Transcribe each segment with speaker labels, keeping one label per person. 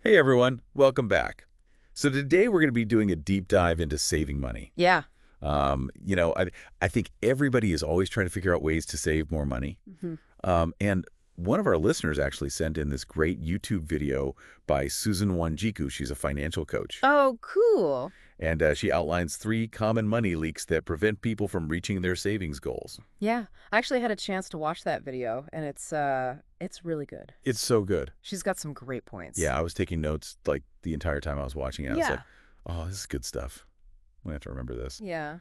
Speaker 1: Hey everyone, welcome back. So today we're going to be doing a deep dive into saving money.
Speaker 2: Yeah.
Speaker 1: I think everybody is always trying to figure out ways to save more money.
Speaker 2: hmm
Speaker 1: And one of our listeners actually sent in this great YouTube video by Susan Wanjiku. She's a financial coach.
Speaker 2: Oh, cool.
Speaker 1: And she outlines 3 common money leaks that prevent people from reaching their savings goals.
Speaker 2: Yeah. I actually had a chance to watch that video, and it's really good.
Speaker 1: It's so good.
Speaker 2: She's got some great points.
Speaker 1: Yeah, I was taking notes like the entire time I was watching it. I was like,
Speaker 2: Yeah.
Speaker 1: oh, this is good stuff. I'm going to have to remember this.
Speaker 2: Yeah.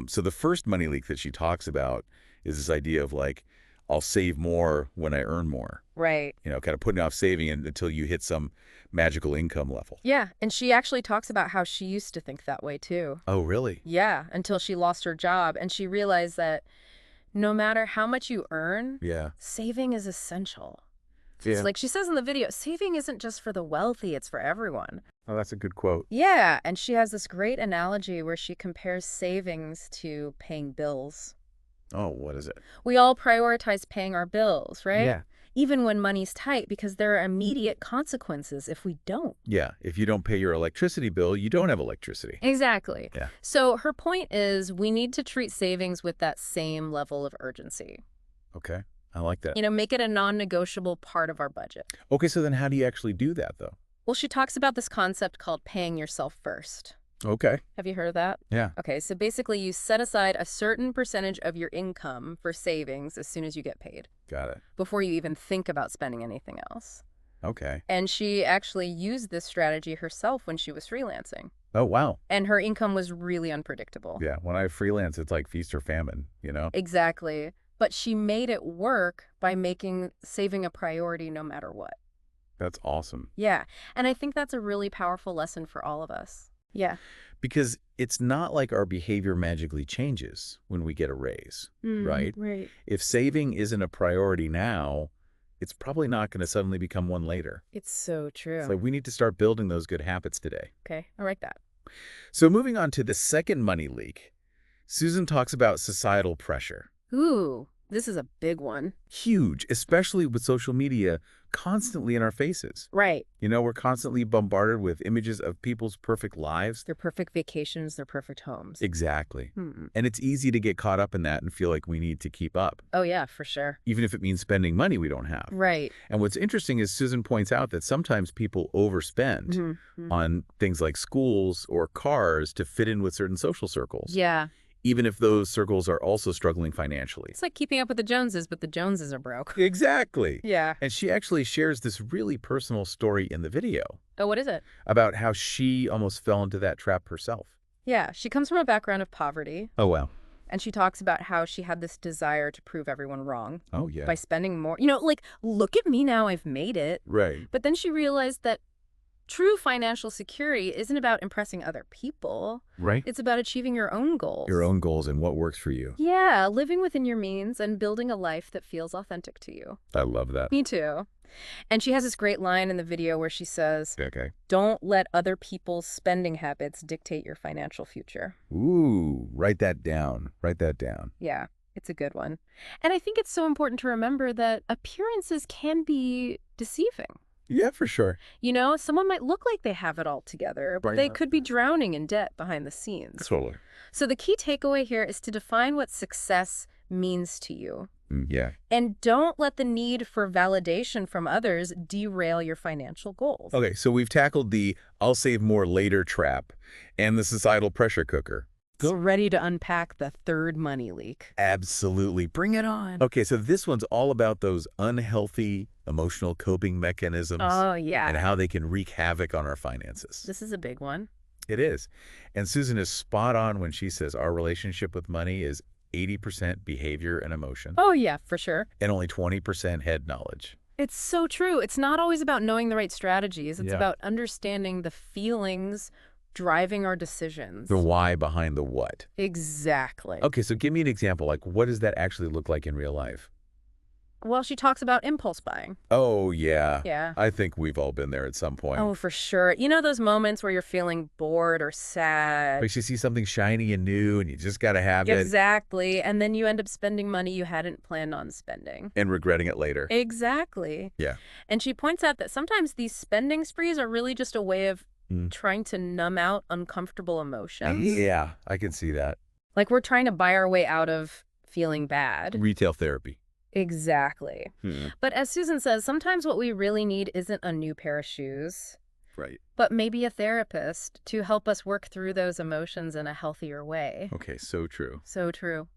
Speaker 1: So the first money leak that she talks about is this idea of like, I'll save more when I earn more.
Speaker 2: Right.
Speaker 1: Kind of putting off saving until you hit some magical income level.
Speaker 2: Yeah. And she actually talks about how she used to think that way too.
Speaker 1: Oh, really?
Speaker 2: Yeah. Until she lost her job and she realized that no matter how much you earn,
Speaker 1: Yeah.
Speaker 2: saving is essential.
Speaker 1: Yeah.
Speaker 2: It's like she says in the video, saving isn't just for the wealthy, it's for everyone.
Speaker 1: Oh, that's a good quote.
Speaker 2: Yeah. And she has this great analogy where she compares savings to paying bills.
Speaker 1: Oh, what is it?
Speaker 2: We all prioritize paying our bills, right?
Speaker 1: Yeah.
Speaker 2: Even when money's tight, because there are immediate consequences if we don't.
Speaker 1: Yeah. If you don't pay your electricity bill, you don't have electricity.
Speaker 2: Exactly.
Speaker 1: Yeah.
Speaker 2: So her point is we need to treat savings with that same level of urgency.
Speaker 1: Okay. I like that.
Speaker 2: Make it a non-negotiable part of our budget.
Speaker 1: Okay, so then how do you actually do that, though?
Speaker 2: Well, she talks about this concept called paying yourself first.
Speaker 1: Okay.
Speaker 2: Have you heard of that?
Speaker 1: Yeah.
Speaker 2: Okay, so basically you set aside a certain percentage of your income for savings as soon as you get paid,
Speaker 1: Got it.
Speaker 2: before you even think about spending anything else.
Speaker 1: Okay.
Speaker 2: And she actually used this strategy herself when she was freelancing.
Speaker 1: Oh, wow.
Speaker 2: And her income was really unpredictable.
Speaker 1: Yeah. When I freelance, it's like feast or famine,
Speaker 2: Exactly. But she made it work by making saving a priority no matter what.
Speaker 1: That's awesome.
Speaker 2: Yeah. And I think that's a really powerful lesson for all of us. Yeah.
Speaker 1: Because it's not like our behavior magically changes when we get a raise, right?
Speaker 2: Right.
Speaker 1: If saving isn't a priority now, it's probably not going to suddenly become one later.
Speaker 2: It's so true.
Speaker 1: It's like we need to start building those good habits today.
Speaker 2: Okay, I like that.
Speaker 1: So moving on to the second money leak, Susan talks about societal pressure.
Speaker 2: Ooh, this is a big one.
Speaker 1: Huge, especially with social media constantly in our faces.
Speaker 2: Right.
Speaker 1: We're constantly bombarded with images of people's perfect lives.
Speaker 2: Their perfect vacations, their perfect homes.
Speaker 1: Exactly.
Speaker 2: Hmm.
Speaker 1: And it's easy to get caught up in that and feel like we need to keep up,
Speaker 2: Oh, yeah, for sure.
Speaker 1: even if it means spending money we don't have.
Speaker 2: Right.
Speaker 1: And what's interesting is Susan points out that sometimes people overspend
Speaker 2: Mhm.
Speaker 1: on things like schools or cars to fit in with certain social circles,
Speaker 2: Yeah.
Speaker 1: even if those circles are also struggling financially.
Speaker 2: It's like keeping up with the Joneses, but the Joneses are broke.
Speaker 1: Exactly.
Speaker 2: Yeah.
Speaker 1: And she actually shares this really personal story in the video
Speaker 2: Oh, what is it?
Speaker 1: about how she almost fell into that trap herself.
Speaker 2: Yeah, she comes from a background of poverty,
Speaker 1: Oh, wow.
Speaker 2: and she talks about how she had this desire to prove everyone wrong
Speaker 1: Oh, yeah.
Speaker 2: by spending more. Like, look at me now, I've made it.
Speaker 1: Right.
Speaker 2: But then she realized that true financial security isn't about impressing other people.
Speaker 1: Right.
Speaker 2: It's about achieving your own goals.
Speaker 1: Your own goals and what works for you.
Speaker 2: Yeah, living within your means and building a life that feels authentic to you.
Speaker 1: I love that.
Speaker 2: Me too. And she has this great line in the video where she says,
Speaker 1: Okay.
Speaker 2: "Don't let other people's spending habits dictate your financial future."
Speaker 1: Ooh, write that down. Write that down.
Speaker 2: Yeah, it's a good one. And I think it's so important to remember that appearances can be deceiving.
Speaker 1: Yeah, for sure.
Speaker 2: Someone might look like they have it all together, but
Speaker 1: Right.
Speaker 2: they could be drowning in debt behind the scenes.
Speaker 1: Totally.
Speaker 2: So the key takeaway here is to define what success means to you.
Speaker 1: Yeah.
Speaker 2: And don't let the need for validation from others derail your financial goals.
Speaker 1: Okay, so we've tackled the I'll save more later trap and the societal pressure cooker.
Speaker 2: Get ready to unpack the third money leak.
Speaker 1: Absolutely. Bring it on. Okay, so this one's all about those unhealthy emotional coping mechanisms
Speaker 2: Oh, yeah.
Speaker 1: and how they can wreak havoc on our finances.
Speaker 2: This is a big one.
Speaker 1: It is. And Susan is spot on when she says our relationship with money is 80% behavior and emotion
Speaker 2: Oh, yeah, for sure.
Speaker 1: and only 20% head knowledge.
Speaker 2: It's so true. It's not always about knowing the right strategies. It's
Speaker 1: Yeah.
Speaker 2: about understanding the feelings driving our decisions.
Speaker 1: The why behind the what.
Speaker 2: Exactly.
Speaker 1: Okay, so give me an example. Like, what does that actually look like in real life?
Speaker 2: Well, she talks about impulse buying.
Speaker 1: Oh, yeah.
Speaker 2: Yeah.
Speaker 1: I think we've all been there at some point.
Speaker 2: Oh, for sure. You know those moments where you're feeling bored or sad?
Speaker 1: Makes you see something shiny and new, and you just got to have it
Speaker 2: Exactly. And then you end up spending money you hadn't planned on spending.
Speaker 1: and regretting it later.
Speaker 2: Exactly.
Speaker 1: Yeah.
Speaker 2: And she points out that sometimes these spending sprees are really just a way of
Speaker 1: Mm.
Speaker 2: trying to numb out uncomfortable emotions.
Speaker 1: Yeah, I can see that.
Speaker 2: Like we're trying to buy our way out of feeling bad.
Speaker 1: Retail therapy.
Speaker 2: Exactly.
Speaker 1: Hmm.
Speaker 2: But as Susan says, sometimes what we really need isn't a new pair of shoes,
Speaker 1: Right.
Speaker 2: but maybe a therapist to help us work through those emotions in a healthier way.
Speaker 1: Okay, so true.
Speaker 2: So true.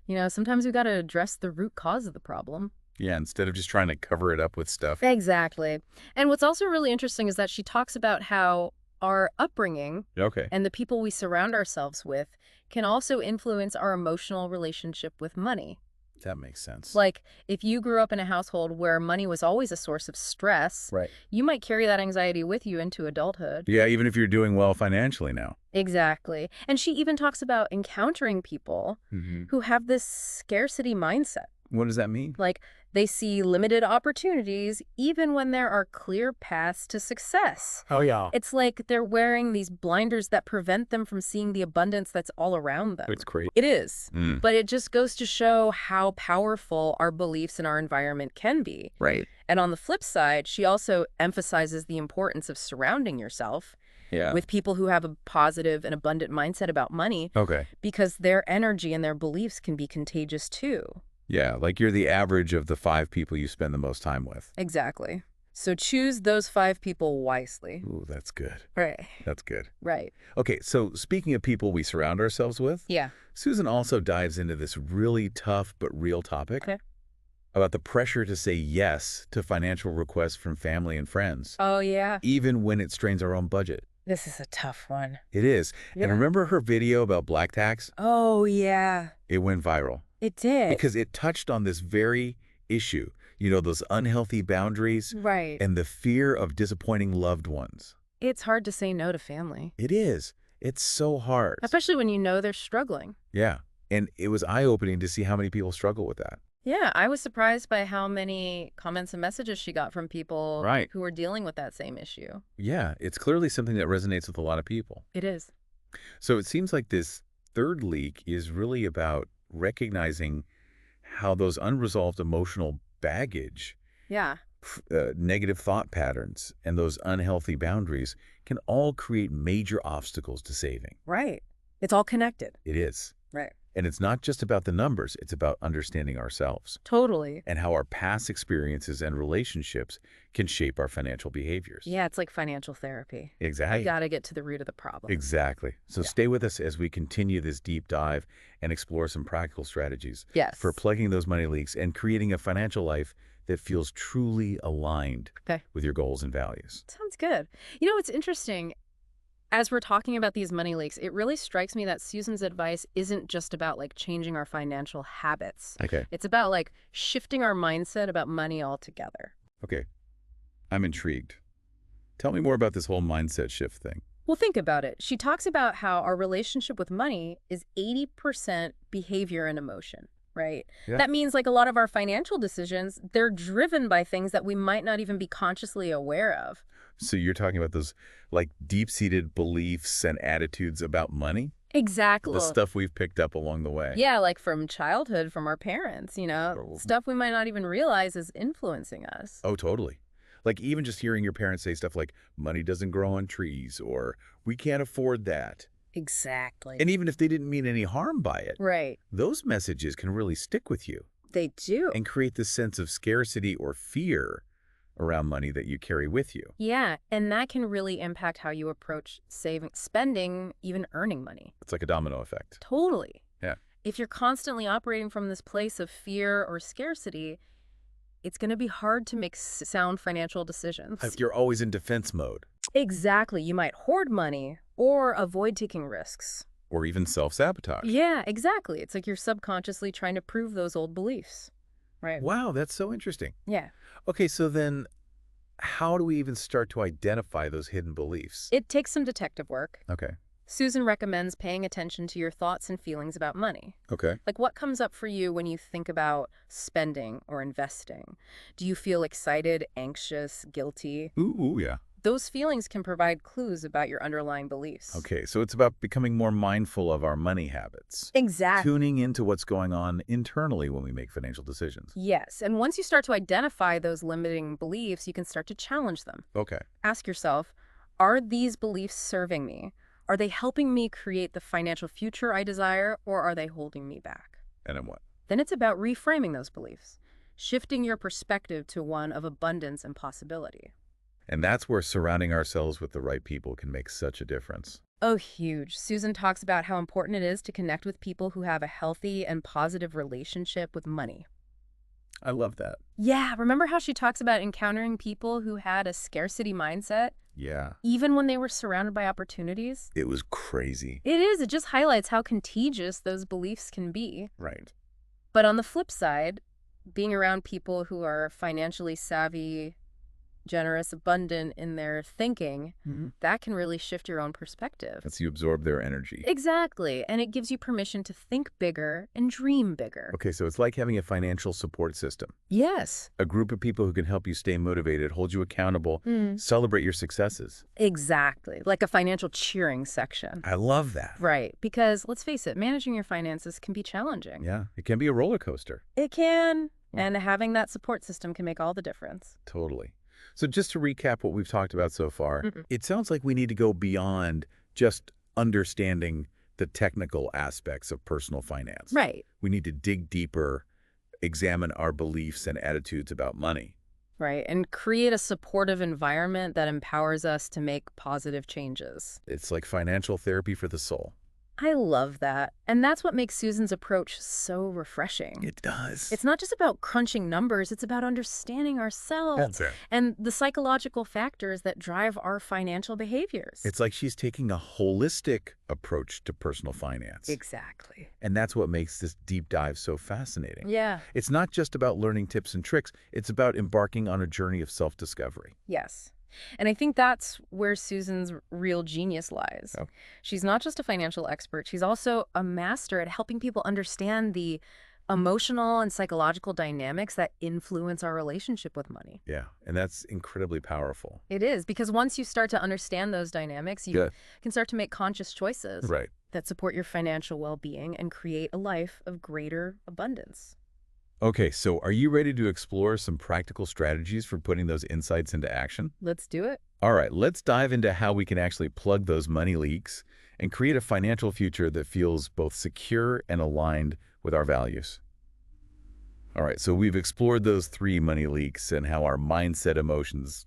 Speaker 2: You know, sometimes we got to address the root cause of the problem.
Speaker 1: Yeah, instead of just trying to cover it up with stuff.
Speaker 2: Exactly. And what's also really interesting is that she talks about how our upbringing
Speaker 1: Okay.
Speaker 2: and the people we surround ourselves with can also influence our emotional relationship with money.
Speaker 1: That makes sense.
Speaker 2: Like, if you grew up in a household where money was always a source of stress,
Speaker 1: Right.
Speaker 2: you might carry that anxiety with you into adulthood.
Speaker 1: Yeah, even if you're doing well financially now.
Speaker 2: Exactly. And she even talks about encountering people
Speaker 1: Mm-hmm.
Speaker 2: who have this scarcity mindset.
Speaker 1: What does that mean?
Speaker 2: Like, they see limited opportunities even when there are clear paths to success.
Speaker 1: Oh, yeah.
Speaker 2: It's like they're wearing these blinders that prevent them from seeing the abundance that's all around them.
Speaker 1: It's crazy.
Speaker 2: It is.
Speaker 1: Mm.
Speaker 2: But it just goes to show how powerful our beliefs in our environment can be.
Speaker 1: Right.
Speaker 2: And on the flip side, she also emphasizes the importance of surrounding yourself
Speaker 1: Yeah.
Speaker 2: with people who have a positive and abundant mindset about money,
Speaker 1: Okay.
Speaker 2: because their energy and their beliefs can be contagious too.
Speaker 1: Yeah, like you're the average of the 5 people you spend the most time with.
Speaker 2: Exactly. So choose those 5 people wisely.
Speaker 1: Ooh, that's good.
Speaker 2: Right.
Speaker 1: That's good.
Speaker 2: Right.
Speaker 1: Okay, so speaking of people we surround ourselves with,
Speaker 2: Yeah.
Speaker 1: Susan also dives into this really tough but real topic
Speaker 2: Okay.
Speaker 1: about the pressure to say yes to financial requests from family and friends,
Speaker 2: Oh, yeah.
Speaker 1: even when it strains our own budget.
Speaker 2: This is a tough one.
Speaker 1: It is.
Speaker 2: Yeah.
Speaker 1: And remember her video about black tax?
Speaker 2: Oh, yeah.
Speaker 1: It went viral
Speaker 2: It did.
Speaker 1: because it touched on this very issue, those unhealthy boundaries
Speaker 2: Right.
Speaker 1: and the fear of disappointing loved ones.
Speaker 2: It's hard to say no to family,
Speaker 1: It is. It's so hard.
Speaker 2: especially when you know they're struggling.
Speaker 1: Yeah. And it was eye-opening to see how many people struggle with that.
Speaker 2: Yeah, I was surprised by how many comments and messages she got from people
Speaker 1: Right.
Speaker 2: who were dealing with that same issue.
Speaker 1: Yeah, it's clearly something that resonates with a lot of people.
Speaker 2: It is.
Speaker 1: So it seems like this third leak is really about recognizing how those unresolved emotional baggage,
Speaker 2: Yeah.
Speaker 1: negative thought patterns, and those unhealthy boundaries can all create major obstacles to saving.
Speaker 2: Right. It's all connected.
Speaker 1: It is.
Speaker 2: Right.
Speaker 1: And it's not just about the numbers, it's about understanding ourselves
Speaker 2: Totally.
Speaker 1: and how our past experiences and relationships can shape our financial behaviors.
Speaker 2: Yeah, it's like financial therapy.
Speaker 1: Exactly.
Speaker 2: You got to get to the root of the problem.
Speaker 1: Exactly. So
Speaker 2: Yeah.
Speaker 1: stay with us as we continue this deep dive and explore some practical strategies
Speaker 2: Yes.
Speaker 1: for plugging those money leaks and creating a financial life that feels truly aligned
Speaker 2: Okay.
Speaker 1: with your goals and values.
Speaker 2: Sounds good. You know, it's interesting. As we're talking about these money leaks, it really strikes me that Susan's advice isn't just about like changing our financial habits.
Speaker 1: Okay.
Speaker 2: It's about like shifting our mindset about money altogether.
Speaker 1: Okay. I'm intrigued. Tell me more about this whole mindset shift thing.
Speaker 2: Well, think about it. She talks about how our relationship with money is 80% behavior and emotion, right?
Speaker 1: Yeah.
Speaker 2: That means like a lot of our financial decisions, they're driven by things that we might not even be consciously aware of.
Speaker 1: So you're talking about those like deep-seated beliefs and attitudes about money?
Speaker 2: Exactly.
Speaker 1: The stuff we've picked up along the way.
Speaker 2: Yeah, like from childhood, from our parents,
Speaker 1: Or-
Speaker 2: stuff we might not even realize is influencing us.
Speaker 1: Oh, totally. Like even just hearing your parents say stuff like, money doesn't grow on trees, or we can't afford that.
Speaker 2: Exactly.
Speaker 1: And even if they didn't mean any harm by it,
Speaker 2: Right.
Speaker 1: those messages can really stick with you
Speaker 2: They do.
Speaker 1: and create this sense of scarcity or fear around money that you carry with you.
Speaker 2: Yeah, and that can really impact how you approach saving, spending, even earning money.
Speaker 1: It's like a domino effect.
Speaker 2: Totally.
Speaker 1: Yeah.
Speaker 2: If you're constantly operating from this place of fear or scarcity, it's going to be hard to make sound financial decisions.
Speaker 1: If you're always in defense mode
Speaker 2: Exactly. You might hoard money or avoid taking risks.
Speaker 1: or even self-sabotage.
Speaker 2: Yeah, exactly. It's like you're subconsciously trying to prove those old beliefs. Right.
Speaker 1: Wow, that's so interesting.
Speaker 2: Yeah.
Speaker 1: Okay, so then how do we even start to identify those hidden beliefs?
Speaker 2: It takes some detective work.
Speaker 1: Okay.
Speaker 2: Susan recommends paying attention to your thoughts and feelings about money.
Speaker 1: Okay.
Speaker 2: Like, what comes up for you when you think about spending or investing? Do you feel excited, anxious, guilty?
Speaker 1: Ooh, yeah.
Speaker 2: Those feelings can provide clues about your underlying beliefs.
Speaker 1: Okay, so it's about becoming more mindful of our money habits.
Speaker 2: Exactly.
Speaker 1: Tuning into what's going on internally when we make financial decisions.
Speaker 2: Yes, and once you start to identify those limiting beliefs, you can start to challenge them.
Speaker 1: Okay.
Speaker 2: Ask yourself, are these beliefs serving me? Are they helping me create the financial future I desire, or are they holding me back?
Speaker 1: And then what?
Speaker 2: Then it's about reframing those beliefs, shifting your perspective to one of abundance and possibility.
Speaker 1: And that's where surrounding ourselves with the right people can make such a difference.
Speaker 2: Oh, huge. Susan talks about how important it is to connect with people who have a healthy and positive relationship with money.
Speaker 1: I love that.
Speaker 2: Yeah, remember how she talks about encountering people who had a scarcity mindset,
Speaker 1: Yeah.
Speaker 2: even when they were surrounded by opportunities?
Speaker 1: It was crazy.
Speaker 2: It is. It just highlights how contagious those beliefs can be.
Speaker 1: Right.
Speaker 2: But on the flip side, being around people who are financially savvy, generous, abundant in their thinking, that can really shift your own perspective.
Speaker 1: As you absorb their energy.
Speaker 2: Exactly. And it gives you permission to think bigger and dream bigger.
Speaker 1: Okay, so it's like having a financial support system.
Speaker 2: Yes.
Speaker 1: A group of people who can help you stay motivated, hold you accountable, celebrate your successes.
Speaker 2: Exactly. Like a financial cheering section.
Speaker 1: I love that.
Speaker 2: Right. Because let's face it, managing your finances can be challenging.
Speaker 1: Yeah, it can be a roller coaster.
Speaker 2: It can. And having that support system can make all the difference.
Speaker 1: Totally. So just to recap what we've talked about so far, it sounds like we need to go beyond just understanding the technical aspects of personal finance.
Speaker 2: Right.
Speaker 1: We need to dig deeper, examine our beliefs and attitudes about money.
Speaker 2: Right. And create a supportive environment that empowers us to make positive changes.
Speaker 1: It's like financial therapy for the soul.
Speaker 2: I love that. And that's what makes Susan's approach so refreshing.
Speaker 1: It does.
Speaker 2: It's not just about crunching numbers, it's about understanding ourselves
Speaker 1: That's it.
Speaker 2: and the psychological factors that drive our financial behaviors.
Speaker 1: It's like she's taking a holistic approach to personal finance.
Speaker 2: Exactly.
Speaker 1: And that's what makes this deep dive so fascinating.
Speaker 2: Yeah.
Speaker 1: It's not just about learning tips and tricks. It's about embarking on a journey of self-discovery.
Speaker 2: Yes. And I think that's where Susan's real genius lies.
Speaker 1: Oh.
Speaker 2: She's not just a financial expert, she's also a master at helping people understand the emotional and psychological dynamics that influence our relationship with money.
Speaker 1: Yeah, and that's incredibly powerful.
Speaker 2: It is, because once you start to understand those dynamics, you can start to make conscious choices
Speaker 1: Right.
Speaker 2: that support your financial well-being and create a life of greater abundance.
Speaker 1: Okay, so are you ready to explore some practical strategies for putting those insights into action?
Speaker 2: Let's do it.
Speaker 1: All right, let's dive into how we can actually plug those money leaks and create a financial future that feels both secure and aligned with our values. All right, so we've explored those 3 money leaks and how our mindset, emotions,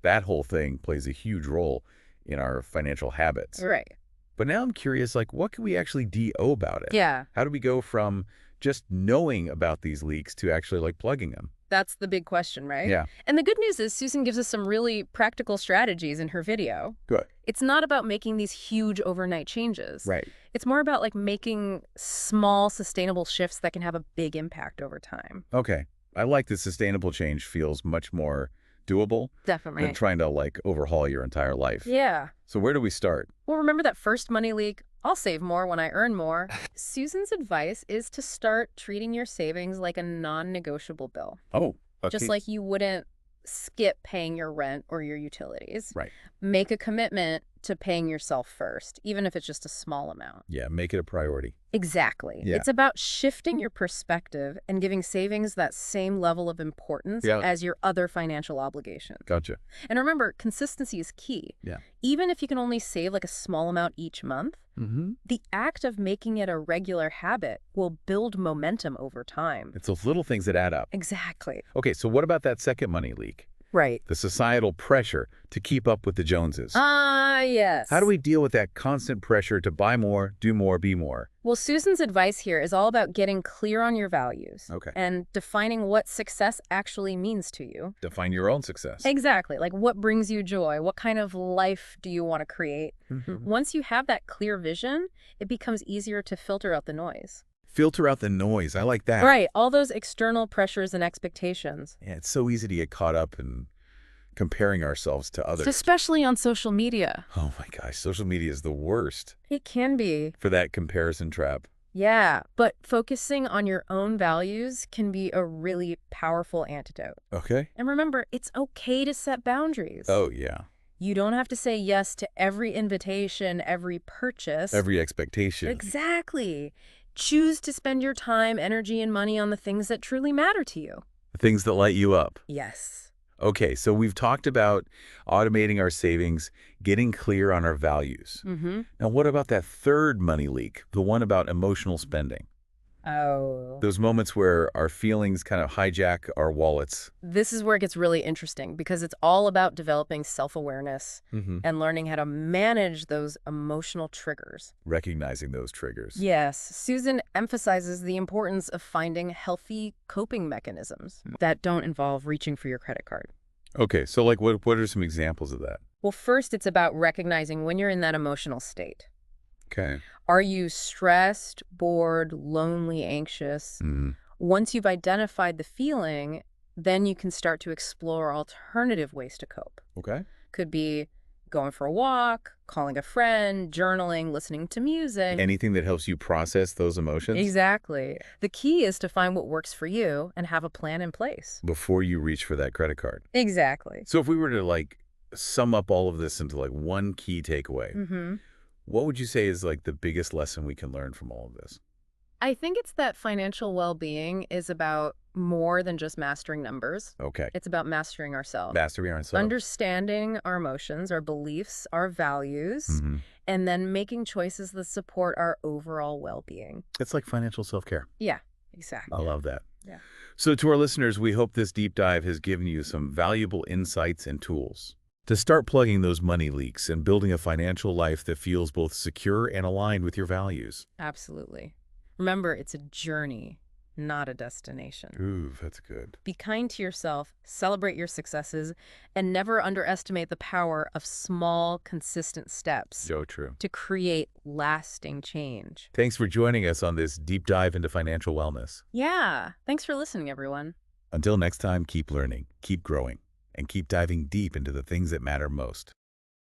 Speaker 1: that whole thing plays a huge role in our financial habits.
Speaker 2: Right.
Speaker 1: But now I'm curious, like, what can we actually do about it?
Speaker 2: Yeah.
Speaker 1: How do we go from just knowing about these leaks to actually, like, plugging them?
Speaker 2: That's the big question, right?
Speaker 1: Yeah.
Speaker 2: And the good news is Susan gives us some really practical strategies in her video.
Speaker 1: Good.
Speaker 2: It's not about making these huge overnight changes.
Speaker 1: Right.
Speaker 2: It's more about like making small, sustainable shifts that can have a big impact over time.
Speaker 1: Okay. I like that sustainable change feels much more doable
Speaker 2: Definitely.
Speaker 1: than trying to, like, overhaul your entire life.
Speaker 2: Yeah.
Speaker 1: So where do we start?
Speaker 2: Well, remember that first money leak? I'll save more when I earn more. Susan's advice is to start treating your savings like a non-negotiable bill.
Speaker 1: Oh, okay.
Speaker 2: Just like you wouldn't skip paying your rent or your utilities.
Speaker 1: Right.
Speaker 2: Make a commitment to paying yourself first, even if it's just a small amount.
Speaker 1: Yeah, make it a priority.
Speaker 2: Exactly.
Speaker 1: Yeah.
Speaker 2: It's about shifting your perspective and giving savings that same level of importance as your other financial obligations.
Speaker 1: Gotcha.
Speaker 2: And remember, consistency is key.
Speaker 1: Yeah.
Speaker 2: Even if you can only save like a small amount each month, the act of making it a regular habit will build momentum over time.
Speaker 1: It's those little things that add up.
Speaker 2: Exactly.
Speaker 1: Okay, so what about that second money leak?
Speaker 2: Right.
Speaker 1: The societal pressure to keep up with the Joneses.
Speaker 2: Yes.
Speaker 1: How do we deal with that constant pressure to buy more, do more, be more?
Speaker 2: Well, Susan's advice here is all about getting clear on your values.
Speaker 1: Okay.
Speaker 2: And defining what success actually means to you.
Speaker 1: Define your own success.
Speaker 2: Exactly. Like, what brings you joy? What kind of life do you want to create? Once you have that clear vision, it becomes easier to filter out the noise.
Speaker 1: Filter out the noise. I like that.
Speaker 2: Right. All those external pressures and expectations.
Speaker 1: Yeah, it's so easy to get caught up in comparing ourselves to others.
Speaker 2: Especially on social media.
Speaker 1: Oh my gosh, social media is the worst
Speaker 2: It can be.
Speaker 1: for that comparison trap.
Speaker 2: Yeah, but focusing on your own values can be a really powerful antidote.
Speaker 1: Okay.
Speaker 2: And remember, it's okay to set boundaries.
Speaker 1: Oh, yeah.
Speaker 2: You don't have to say yes to every invitation, every purchase.
Speaker 1: Every expectation.
Speaker 2: Exactly. Choose to spend your time, energy, and money on the things that truly matter to you.
Speaker 1: Things that light you up.
Speaker 2: Yes.
Speaker 1: Okay, so we've talked about automating our savings, getting clear on our values.
Speaker 2: Mm-hmm.
Speaker 1: Now, what about that third money leak, the one about emotional spending?
Speaker 2: Oh.
Speaker 1: Those moments where our feelings kind of hijack our wallets.
Speaker 2: This is where it gets really interesting because it's all about developing self-awareness and learning how to manage those emotional triggers.
Speaker 1: Recognizing those triggers.
Speaker 2: Yes, Susan emphasizes the importance of finding healthy coping mechanisms that don't involve reaching for your credit card.
Speaker 1: Okay, so like what are some examples of that?
Speaker 2: Well, first, it's about recognizing when you're in that emotional state.
Speaker 1: Okay.
Speaker 2: Are you stressed, bored, lonely, anxious? Once you've identified the feeling, then you can start to explore alternative ways to cope.
Speaker 1: Okay.
Speaker 2: Could be going for a walk, calling a friend, journaling, listening to music.
Speaker 1: Anything that helps you process those emotions
Speaker 2: Exactly. The key is to find what works for you and have a plan in place.
Speaker 1: before you reach for that credit card.
Speaker 2: Exactly.
Speaker 1: So if we were to like sum up all of this into like one key takeaway, what would you say is like the biggest lesson we can learn from all of this?
Speaker 2: I think it's that financial well-being is about more than just mastering numbers.
Speaker 1: Okay.
Speaker 2: It's about mastering ourselves.
Speaker 1: Mastering ourselves.
Speaker 2: Understanding our emotions, our beliefs, our values, and then making choices that support our overall well-being.
Speaker 1: It's like financial self-care.
Speaker 2: Yeah, exactly.
Speaker 1: I love that.
Speaker 2: Yeah.
Speaker 1: So to our listeners, we hope this deep dive has given you some valuable insights and tools to start plugging those money leaks and building a financial life that feels both secure and aligned with your values.
Speaker 2: Absolutely. Remember, it's a journey, not a destination.
Speaker 1: Ooh, that's good.
Speaker 2: Be kind to yourself, celebrate your successes, and never underestimate the power of small, consistent steps
Speaker 1: So true.
Speaker 2: to create lasting change.
Speaker 1: Thanks for joining us on this deep dive into financial wellness.
Speaker 2: Yeah. Thanks for listening, everyone.
Speaker 1: Until next time, keep learning, keep growing, and keep diving deep into the things that matter most.